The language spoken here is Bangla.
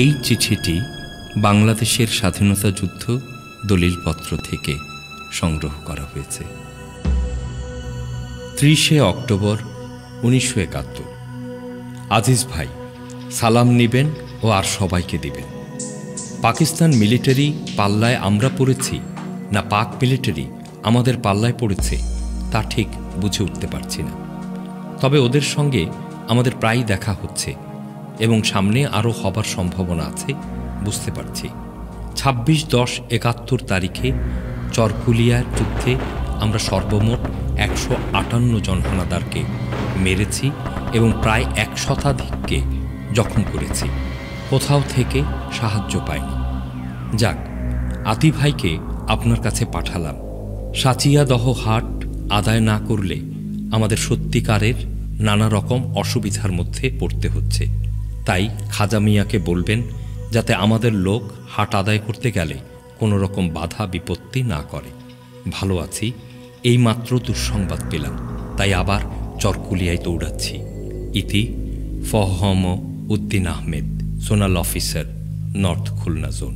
এই চিঠিটি বাংলাদেশের স্বাধীনতা যুদ্ধ দলিলপত্র থেকে সংগ্রহ করা হয়েছে। 30 অক্টোবর 1971। আজিজ ভাই, সালাম নিবেন ও আর সবাইকে দিবেন। পাকিস্তান মিলিটারি পাল্লায় আমরা পড়েছি না পাক মিলিটারি আমাদের পাল্লায় পড়েছে তা ঠিক বুঝে উঠতে পারছি না। তবে ওদের সঙ্গে আমাদের প্রায় দেখা হচ্ছে এবং সামনে আরও হবার সম্ভাবনা আছে বুঝতে পারছি। 26/10/71 তারিখে চরকুলিয়ার যুদ্ধে আমরা সর্বমোট 158 জন হানাদারকে মেরেছি এবং প্রায় 1 শতাধিককে জখম করেছি। কোথাও থেকে সাহায্য পাইনি। যাক, আতি ভাইকে আপনার কাছে পাঠালাম। সাচিয়াদহ হাট আদায় না করলে আমাদের সত্যিকারের নানা রকম অসুবিধার মধ্যে পড়তে হচ্ছে। তাই খাজা মিয়াকে বলবেন যাতে আমাদের লোক হাট আদায় করতে গেলে কোনো রকম বাধা বিপত্তি না করে। ভালো আছি, এইমাত্র দুঃসংবাদ পেলাম, তাই আবার চরকুলিয়ায় দৌড়াচ্ছি। ইতি Fahm Uddin Ahmed, zonal officer, north Khulna zone.